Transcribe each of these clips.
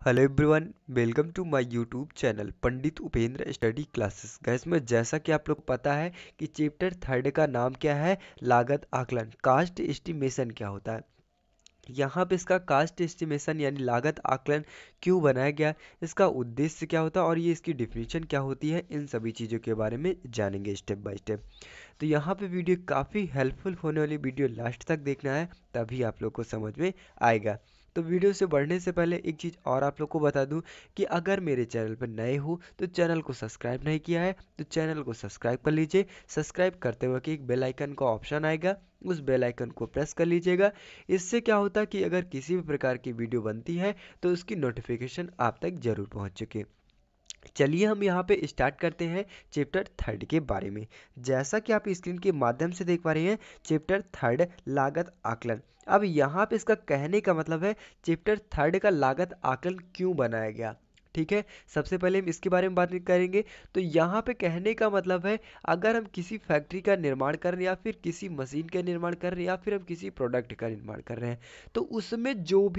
Hello everyone, welcome to my YouTube channel Pandit Upendra study classes. Gas में जैसा कि आप लोग को पता है कि चैप्टर थर्ड का नाम क्या है, लागत आकलन, कास्ट एस्टिमेशन क्या होता है। यहाँ पे इसका कास्ट एस्टिमेशन यानी लागत आकलन क्यों बनाया गया, इसका उद्देश्य क्या होता है और ये इसकी डिफिनीशन क्या होती है, इन सभी चीज़ों के बारे में जानेंगे स्टेप बाय स्टेप। तो यहाँ पे वीडियो काफ़ी हेल्पफुल होने वाली वीडियो, लास्ट तक देखना है तभी आप लोग को समझ में आएगा। तो वीडियो से बढ़ने से पहले एक चीज़ और आप लोग को बता दूं कि अगर मेरे चैनल पर नए हो तो चैनल को सब्सक्राइब नहीं किया है तो चैनल को सब्सक्राइब कर लीजिए। सब्सक्राइब करते वक्त एक बेल आइकन का ऑप्शन आएगा, उस बेल आइकन को प्रेस कर लीजिएगा। इससे क्या होता है कि अगर किसी भी प्रकार की वीडियो बनती है तो उसकी नोटिफिकेशन आप तक जरूर पहुंच चुके। चलिए हम यहाँ पे स्टार्ट करते हैं चैप्टर थर्ड के बारे में। जैसा कि आप स्क्रीन के माध्यम से देख पा रहे हैं, चैप्टर थर्ड लागत आकलन। अब यहाँ पे इसका कहने का मतलब है चैप्टर थर्ड का लागत आकलन क्यों बनाया गया। ठीक है, सबसे पहले हम इसके बारे में बात करेंगे। तो यहाँ पे कहने का मतलब है, अगर हम किसी फैक्ट्री का निर्माण कर रहे हैं या फिर किसी मशीन का निर्माण कर रहे हैं या फिर हम किसी प्रोडक्ट का निर्माण कर रहे हैं, तो उसमें जो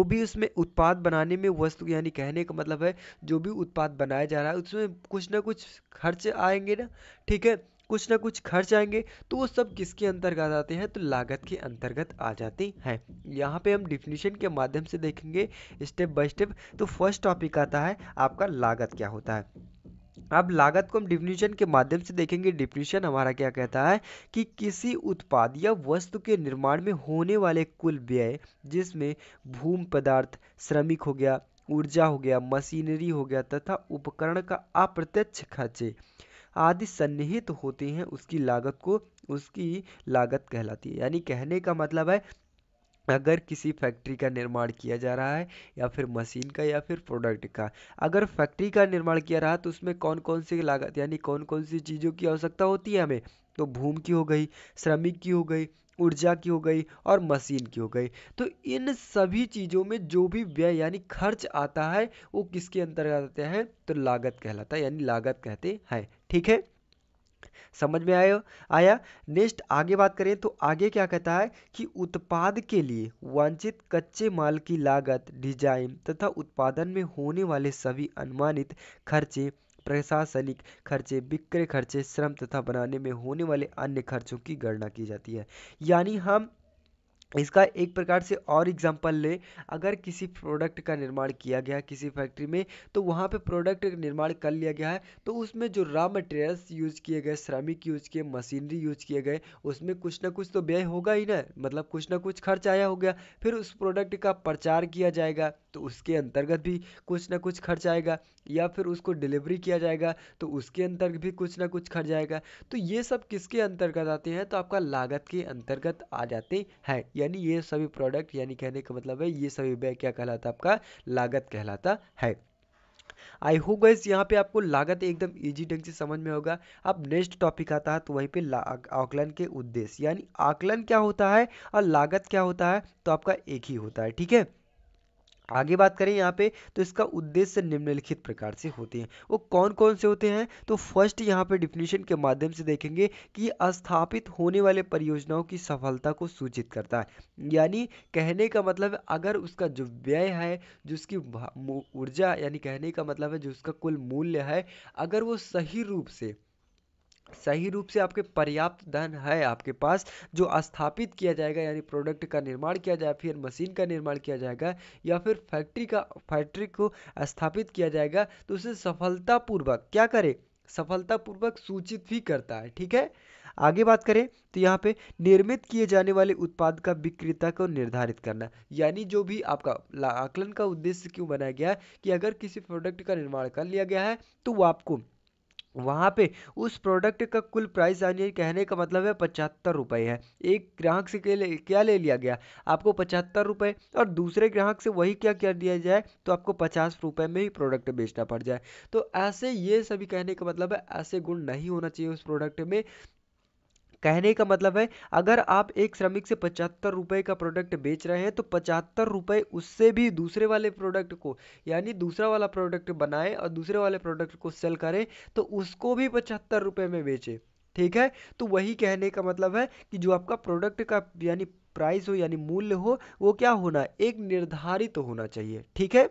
भी उसमें उत्पाद बनाने में वस्तु, यानी कहने का मतलब है जो भी उत्पाद बनाया जा रहा है उसमें कुछ ना कुछ खर्च आएंगे ना। ठीक है, कुछ ना कुछ खर्च आएंगे, तो वो सब किसके अंतर्गत आते हैं, तो लागत के अंतर्गत आ जाते हैं। यहाँ पे हम डिफिनीशन के माध्यम से देखेंगे स्टेप बाय स्टेप। तो फर्स्ट टॉपिक आता है आपका लागत क्या होता है। अब लागत को हम डिफिनीशन के माध्यम से देखेंगे। डिफिनीशन हमारा क्या कहता है कि किसी उत्पाद या वस्तु के निर्माण में होने वाले कुल व्यय, जिसमें भूमि पदार्थ, श्रमिक हो गया, ऊर्जा हो गया, मशीनरी हो गया तथा उपकरण का अप्रत्यक्ष खर्चे आदि सन्निहित होते हैं, उसकी लागत कहलाती है। यानी कहने का मतलब है, अगर किसी फैक्ट्री का निर्माण किया जा रहा है या फिर मशीन का या फिर प्रोडक्ट का, अगर फैक्ट्री का निर्माण किया रहा तो उसमें कौन कौन सी लागत यानी कौन कौन सी चीज़ों की आवश्यकता होती है हमें, तो भूमि की हो गई, श्रमिक की हो गई, ऊर्जा की हो गई और मशीन की हो गई। तो इन सभी चीज़ों में जो भी व्यय यानी खर्च आता है वो किसके अंतर्गत आते हैं, तो लागत कहलाता है, यानी लागत कहते हैं। ठीक है, समझ में आया। नेक्स्ट आगे बात करें तो आगे क्या कहता है कि उत्पाद के लिए वांछित कच्चे माल की लागत, डिजाइन तथा उत्पादन में होने वाले सभी अनुमानित खर्चे, प्रशासनिक खर्चे, विक्रय खर्चे, श्रम तथा बनाने में होने वाले अन्य खर्चों की गणना की जाती है। यानी हम इसका एक प्रकार से और एग्जांपल ले, अगर किसी प्रोडक्ट का निर्माण किया गया किसी फैक्ट्री में, तो वहाँ पे प्रोडक्ट निर्माण कर लिया गया है, तो उसमें जो रॉ मटेरियल्स यूज किए गए, श्रमिक यूज किए, मशीनरी यूज किए गए, उसमें कुछ ना कुछ तो व्यय होगा ही ना, मतलब कुछ ना कुछ खर्च आया हो गया। फिर उस प्रोडक्ट का प्रचार किया जाएगा तो उसके अंतर्गत भी कुछ ना कुछ खर्च आएगा, या फिर उसको डिलीवरी किया जाएगा तो उसके अंतर्गत भी कुछ ना कुछ खर्च आएगा। तो ये सब किसके अंतर्गत आते हैं, तो आपका लागत के अंतर्गत आ जाते हैं। यानी ये सभी प्रोडक्ट, यानी कहने का मतलब है ये सभी व्यय क्या कहलाता है, आपका लागत कहलाता है। आई होप गाइस यहाँ पे आपको लागत एकदम इजी ढंग से समझ में होगा। अब नेक्स्ट टॉपिक आता है तो वहीं पे आकलन के उद्देश्य, यानी आकलन क्या होता है और लागत क्या होता है, तो आपका एक ही होता है। ठीक है, आगे बात करें यहाँ पे तो इसका उद्देश्य निम्नलिखित प्रकार से होते हैं। वो कौन कौन से होते हैं, तो फर्स्ट यहाँ पे डिफिनीशन के माध्यम से देखेंगे कि स्थापित होने वाले परियोजनाओं की सफलता को सूचित करता है। यानी कहने का मतलब है, अगर उसका जो व्यय है, जो उसकी ऊर्जा, यानी कहने का मतलब है जो उसका कुल मूल्य है, अगर वो सही रूप से आपके पर्याप्त धन है आपके पास, जो स्थापित किया जाएगा, यानी प्रोडक्ट का निर्माण किया जाए, फिर मशीन का निर्माण किया जाएगा या फिर फैक्ट्री को स्थापित किया जाएगा, तो उसे सफलतापूर्वक क्या करे, सफलतापूर्वक सूचित भी करता है। ठीक है, आगे बात करें तो यहाँ पे निर्मित किए जाने वाले उत्पाद का विक्रेता को निर्धारित करना, यानी जो भी आपका आकलन का उद्देश्य क्यों बनाया गया है कि अगर किसी प्रोडक्ट का निर्माण कर लिया गया है तो वो आपको वहाँ पे उस प्रोडक्ट का कुल प्राइस, यानी कहने का मतलब है 75 रुपये है। एक ग्राहक से क्या ले लिया गया, आपको 75 रुपये, और दूसरे ग्राहक से वही क्या क्या दिया जाए, तो आपको 50 रुपये में ही प्रोडक्ट बेचना पड़ जाए। तो ऐसे ये सभी कहने का मतलब है ऐसे गुण नहीं होना चाहिए उस प्रोडक्ट में। कहने का मतलब है, अगर आप एक श्रमिक से 75 रुपये का प्रोडक्ट बेच रहे हैं तो 75 रुपये उससे भी दूसरे वाले प्रोडक्ट को, यानी दूसरा वाला प्रोडक्ट बनाए और दूसरे वाले प्रोडक्ट को सेल करें तो उसको भी 75 रुपये में बेचे। ठीक है, तो वही कहने का मतलब है कि जो आपका प्रोडक्ट का यानी प्राइस हो यानी मूल्य हो वो क्या होना, एक निर्धारित होना चाहिए। ठीक है,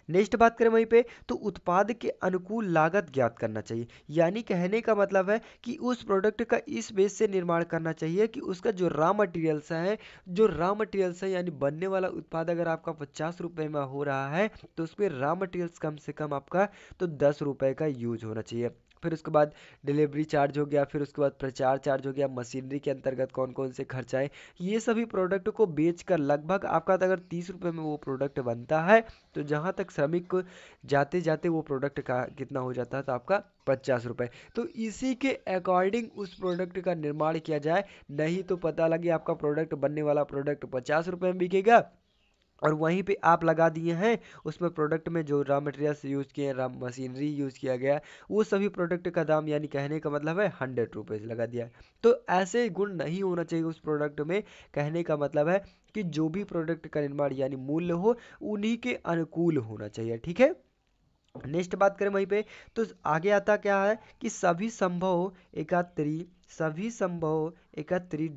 नेक्स्ट बात करें वहीं पे, तो उत्पाद के अनुकूल लागत ज्ञात करना चाहिए। यानी कहने का मतलब है कि उस प्रोडक्ट का इस बेस से निर्माण करना चाहिए कि उसका जो रॉ मटेरियल्स है, जो रॉ मटेरियल्स है यानी बनने वाला उत्पाद अगर आपका 50 रुपए में हो रहा है तो उसमें रॉ मटेरियल्स कम से कम आपका तो 10 रुपए का यूज होना चाहिए। फिर उसके बाद डिलीवरी चार्ज हो गया, फिर उसके बाद प्रचार चार्ज हो गया, मशीनरी के अंतर्गत कौन कौन से खर्चा है, ये सभी प्रोडक्ट को बेचकर लगभग आपका अगर 30 रुपए में वो प्रोडक्ट बनता है तो जहाँ तक श्रमिक को जाते जाते वो प्रोडक्ट का कितना हो जाता है, तो आपका 50 रुपए। तो इसी के अकॉर्डिंग उस प्रोडक्ट का निर्माण किया जाए, नहीं तो पता लगे आपका प्रोडक्ट बनने वाला प्रोडक्ट 50 रुपए में बिकेगा और वहीं पे आप लगा दिए हैं उसमें प्रोडक्ट में जो रॉ मटेरियल्स यूज़ किए हैं, रॉ मशीनरी यूज़ किया गया है, वो सभी प्रोडक्ट का दाम यानी कहने का मतलब है 100 रुपीज़ लगा दिया है। तो ऐसे गुण नहीं होना चाहिए उस प्रोडक्ट में। कहने का मतलब है कि जो भी प्रोडक्ट का निर्माण यानी मूल्य हो उन्हीं के अनुकूल होना चाहिए। ठीक है, नेक्स्ट बात करें वहीं पे, तो आगे आता क्या है कि सभी संभव एकत्री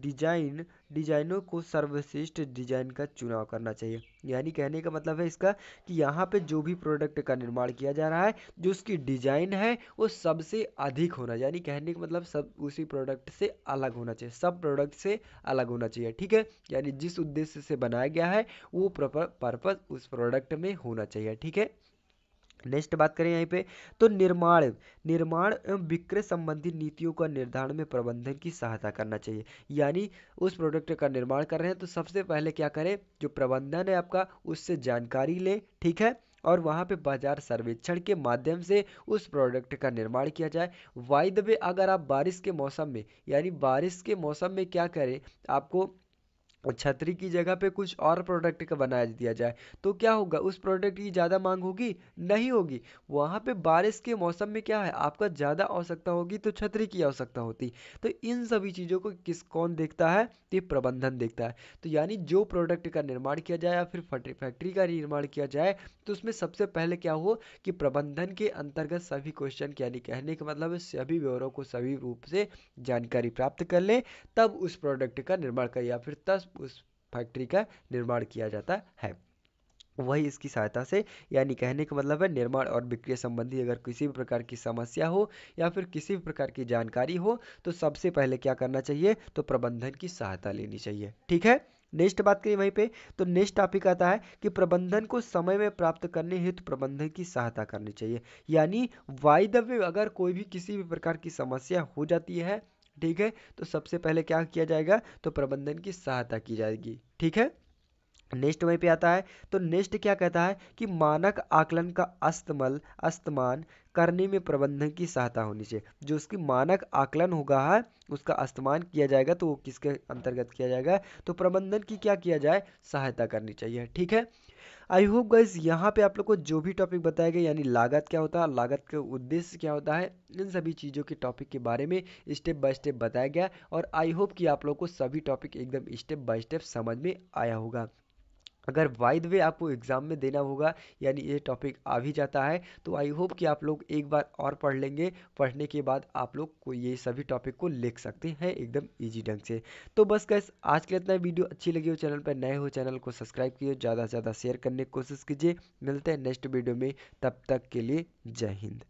डिजाइनों को सर्वश्रेष्ठ डिजाइन का चुनाव करना चाहिए। यानी कहने का मतलब है इसका कि यहाँ पे जो भी प्रोडक्ट का निर्माण किया जा रहा है, जो उसकी डिजाइन है वो सबसे अधिक होना, यानी कहने का मतलब सब उसी प्रोडक्ट से अलग होना चाहिए, सब प्रोडक्ट से अलग होना चाहिए। ठीक है, यानी जिस उद्देश्य से बनाया गया है वो पर्पज उस प्रोडक्ट में होना चाहिए। ठीक है, नेक्स्ट बात करें यहाँ पे, तो निर्माण निर्माण एवं विक्रय संबंधी नीतियों का निर्धारण में प्रबंधन की सहायता करना चाहिए। यानी उस प्रोडक्ट का निर्माण कर रहे हैं तो सबसे पहले क्या करें, जो प्रबंधन है आपका उससे जानकारी लें। ठीक है, और वहाँ पे बाजार सर्वेक्षण के माध्यम से उस प्रोडक्ट का निर्माण किया जाए। बाय द वे, अगर आप बारिश के मौसम में यानी बारिश के मौसम में क्या करें, आपको छतरी की जगह पे कुछ और प्रोडक्ट का बना दिया जाए तो क्या होगा, उस प्रोडक्ट की ज़्यादा मांग होगी, नहीं होगी। वहाँ पे बारिश के मौसम में क्या है, आपका ज़्यादा आवश्यकता होगी तो छतरी की आवश्यकता होती। तो इन सभी चीज़ों को कौन देखता है, तो ये प्रबंधन देखता है। तो यानी जो प्रोडक्ट का निर्माण किया जाए या फिर फैक्ट्री का निर्माण किया जाए तो उसमें सबसे पहले क्या हो कि प्रबंधन के अंतर्गत सभी क्वेश्चन यानी कहने का मतलब है सभी ब्यौरों को सभी रूप से जानकारी प्राप्त कर ले, तब उस प्रोडक्ट का निर्माण कर या फिर तब उस फैक्ट्री का निर्माण किया जाता है। वही इसकी सहायता से, यानी कहने का मतलब है निर्माण और बिक्री संबंधी अगर किसी भी प्रकार की समस्या हो या फिर किसी भी प्रकार की जानकारी हो तो सबसे पहले क्या करना चाहिए, तो प्रबंधन की सहायता लेनी चाहिए। ठीक है, नेक्स्ट बात करिए वहीं पे, तो नेक्स्ट टॉपिक आता है कि प्रबंधन को समय में प्राप्त करने हेतु प्रबंधन की सहायता करनी चाहिए। यानी बाय द वे, अगर कोई भी किसी भी प्रकार की समस्या हो जाती है, ठीक है, तो सबसे पहले क्या किया जाएगा, तो प्रबंधन की सहायता की जाएगी। ठीक है, नेक्स्ट वहीं पे आता है, तो नेक्स्ट क्या कहता है कि मानक आकलन का अस्तमान करने में प्रबंधन की सहायता होनी चाहिए। जो उसकी मानक आकलन होगा है उसका अस्तमान किया जाएगा तो वो किसके अंतर्गत किया जाएगा, तो प्रबंधन की क्या किया जाए, सहायता करनी चाहिए। ठीक है, आई होप गाइस यहाँ पे आप लोग को जो भी टॉपिक बताए गए यानी लागत क्या होता है, लागत का उद्देश्य क्या होता है, इन सभी चीज़ों के टॉपिक के बारे में स्टेप बाय स्टेप बताया गया और आई होप कि आप लोग को सभी टॉपिक एकदम स्टेप बाय स्टेप समझ में आया होगा। अगर बाय द वे आपको एग्ज़ाम में देना होगा यानी ये टॉपिक आ भी जाता है तो आई होप कि आप लोग एक बार और पढ़ लेंगे, पढ़ने के बाद आप लोग को ये सभी टॉपिक को लिख सकते हैं एकदम इजी ढंग से। तो बस गाइस आज के लिए इतना, वीडियो अच्छी लगी हो चैनल पर नए हो चैनल को सब्सक्राइब कीजिए, ज़्यादा से ज़्यादा शेयर करने की कोशिश कीजिए। मिलते हैं नेक्स्ट वीडियो में, तब तक के लिए जय हिंद।